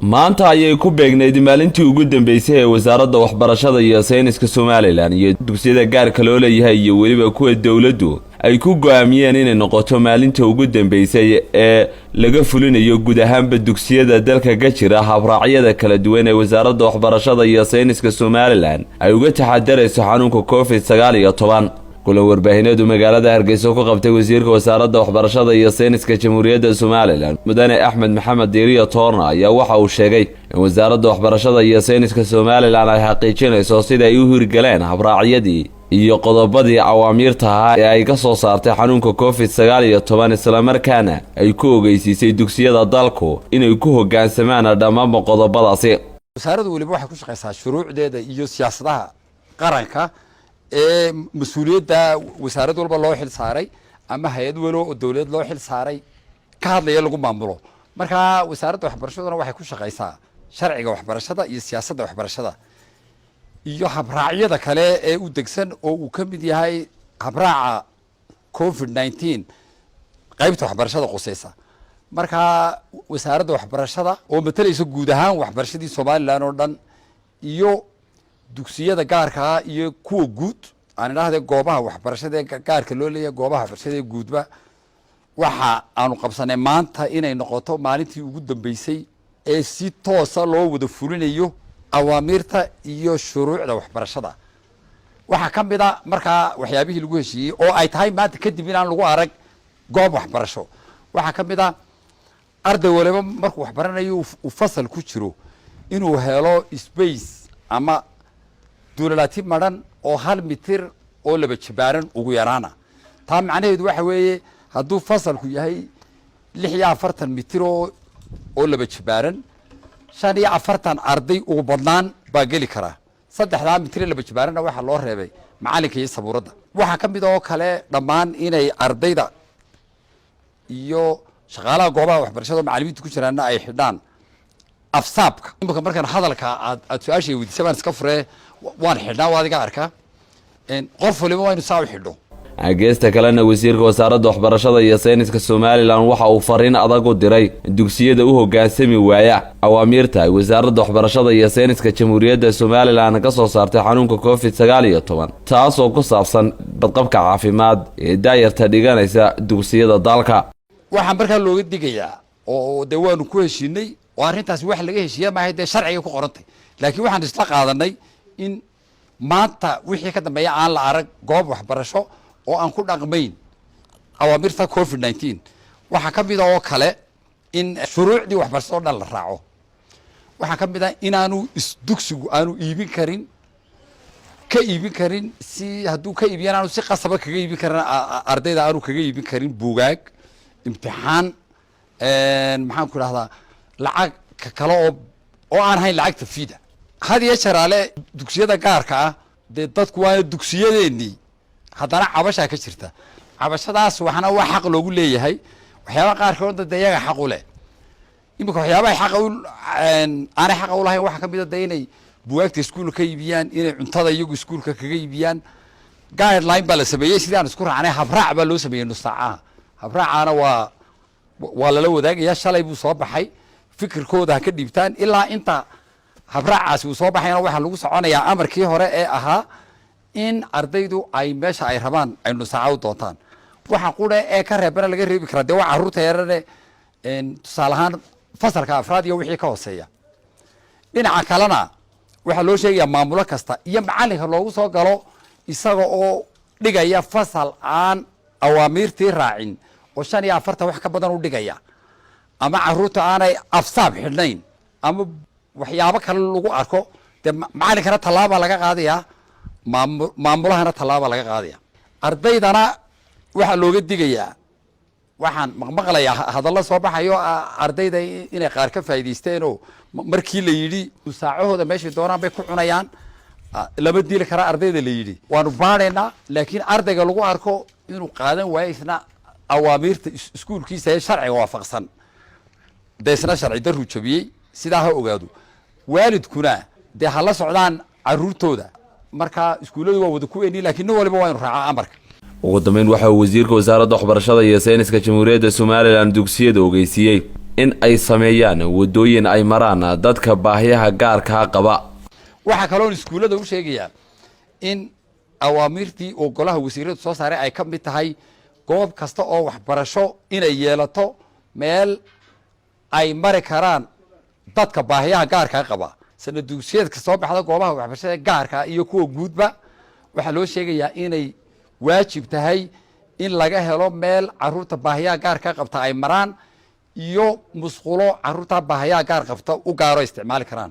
maanta ayay ku beegnayd maalintii ugu dambeysay ee wasaaradda waxbarashada iyo sayniska Soomaaliland iyo dugsiyada gaarka loo leeyahay iyo weliba kuwa dawladdu ay ku go'aamiyeen inay noqoto maalinta ugu dambeysay ee laga fulinayo guud ahaanba dugsiyada dalka ka jira habraacyada kala duwan ee wasaaradda waxbarashada iyo sayniska Soomaaliland ay uga taxadarayso xanuunka COVID-19 kulan warbaahineedu magaalada Hargeysa ku qabtay wasiirka wasaaradda waxbarashada iyo sayniska Jamhuuriyadda Soomaaliland Mudane Axmed Maxamed Diiriye Toorna ayaa waxa uu sheegay in wasaaradda waxbarashada iyo sayniska Soomaaliland ay xaqiijinayso sida ay u hirgaleen habraacyadii iyo qodobadii awaamiirta ahaa ee ay ka soo saartay xanuunka COVID-19 isla markaana ay ku ogeysiisay dugsiyada dalku inay ku hoggaansamaan dhammaan qodobadaasi. wasaaraddu waliba waxay ku shaqeysaa shuruucdeeda iyo siyaasadaha qaranka ee mas'uuliyadda wasaaradda walba loo xil saaray ama hay'ad walo oo dawlad loo xil saaray ka hadlaya lagu maamulo. marka wasaaradda waxbarashaduna waxay ku shaqeysaa sharciga waxbarashada iyo siyaasadda waxbarashada iyo habraacyada kale ee u degsan oo uu ka mid yahay habraaca COVID-19 qaybta waxbarashada qusaysa. marka wasaaradda waxbarashada oo matalaysa guud ahaan waxbarashadii Soomaaliland oo dhan iyo dugsiyada gaarka ah iyo kuwa guud aan idhaahday goobaha waxbarashada gaarka loo leeyahay goobaha waxbarashada guudba waxa aanu qabsanay maanta inay noqoto maalintii ugu dambeysay ee si toos ah loo wada fulinayo awaamirta iyo shuruucda waxbarashada. waxa ka mid ah marka waxyaabihii lagu heshiiyay oo ay tahay maanta kadib inaan lagu arag goob waxbarasho. waxa ka mid ah arday waliba markuu waxbaranayo uu fasal ku jiro inuu helo space ama duulalaati maran oo 1 mitir oo laba jibaaran ugu yaraana. taa macnaheedu waxa weeye hadduu fasalku yahay 46 mitir oo laba jibaaran 45 arday ugu badnaan baa geli kara. 3 mitir laba jibaaranna waxa loo reebay macalinka iyo sabuuradda. waxa ka mid oo kale dhammaan inay ardayda iyo shaqaalaha goobaha waxbarashada macallimiinta ku jiraana ay xidhaan afsaabka. markaan hadalka aad su'aashay weydiisay baan iska furee waan xidhnaa waa adiga arkaa qof waliba waa inuu saa u xidho. geesta kalena wasiirka wasaaradda waxbarashada iyo sayniska Soomaaliland waxa uu fariin adag u diray dugsiyada u hoggaansami waaya awaamiirta ay wasaaradda waxbarashada iyo sayniska Jamhuuriyadda Soomaaliland ka soo saartay xanuunka COVID-19 taasoo ku saabsan badqabka caafimaad ee daayarta dhiganaysa dugsiyada dalka. waxaan markaa looga digayaa oo de waanu ku heshiinay oo arrintaasi wax laga heshiiyaa maahay dee sharciga ku qorantay laakiin waxaan isla qaadanay in maanta wixii ka dambeeya aan la arag goob waxbarasho oo aan ku dhaqmayn awaamirta COVID-19. waxa ka mid ah oo kale in shuruucdii waxbarashada oo dhan la raaco. waxa ka mid ah inaanu dugsigu aanu ka iibin karin si hadduu ka iibiyana aanu si qasaba kaga iibin karin ardayda aanu kaga iibin karin buugaag imtixaan maxaan ku idhahdaa lacag kale oo aan hayn lacagta fiida. had iyo jaraale dugsiyada gaarka ah dee dadku waa dugsiyadeenii haddana cabashaa ka jirta. cabashadaas waxna waa xaq loogu leeyahay waxyaabaha qaarkood dad iyaga xaq u leh. imika waxyaabaha xaq aanay xaq u lahayn waxa ka mid ah inay buugaagta iskuulka ka iibiyaan inay cuntada iyagu iskuulka kaga iibiyaan. guideline baa la sameeyey sidii aan isku raacnay habraac baa loo sameeyey nus saacaha. habraacana waa lala wadaagayaa shalay buu soo baxay fikirkooda ha ka dhiibtaan ilaa inta habraacaasi uu soo baxayna waxaa lagu soconayaa amarkii hore ee ahaa in ardaydu ay meesha ay rabaan ay nusaaca u doontaan. waxa qura ee ka reebana laga reebi karaa dee waa carruurta yarane tusaale ahaan fasalka afraad iyo wixii ka hooseeya. dhinaca kalena waxaa loo sheegayaa maamulo kasta iyo macalinka loogu soo galo isaga oo dhigaya fasal aan awaamiirtii raacin oo 45 wax ka badan u dhigaya ama carruurta aanay afsaab xidhnayn ama waxyaabo kale lagu arko dee macalinkana tallaaba laga qaadayaa maamulahana tallaaba laga qaadaya. ardaydana waxaa looga digayaa waxaan maqlayaa hadallo soo baxayo ardayda inay qaar ka faa'iideysteenoo markii la yidhi saacahooda meeshay doonaan bay ku cunayaan lama dili kara ardayda la yidhi waanu baadhaynaa laakiin ardayga lagu arko inuu qaadan waayo isna awaamiirta iskuulkiisa ee sharciga waafaqsan dee isna sharci darru jabiyey sidaa ha ogaado. waalidkuna dee ha la socdaan carruurtooda. marka iskuulladu waa wada ku weynii laakiin nin waliba waa inu raacaa amarka. ugu dambeyn waxa uu wasiirka wasaaradda waxbarashada iyo sayniska Jamhuuriyadda Soomaaliland dugsiyada ogeysiiyey in ay sameeyaan wadooyin ay maraan dadka baahiyaha gaarka qaba. waxa kale oo iskuulada u sheegaya in awaamirtii oo golaha wasiiradu soo saaray ay ka mid tahay goob kasta oo waxbarasho inay yeelato meel ay mari karaan dadka baahiyaha gaarka qaba. sanad dugsiyeedka soo baxda goobaha waxbarashada gaarka iyo kuwa guudba waxa loo sheegayaa inay waajib tahay in laga helo meel caruurta baahiyaha gaarka qabta ay maraan iyo musqulo caruurta baahiyaha gaar qabta u gaaro isticmaali karaan.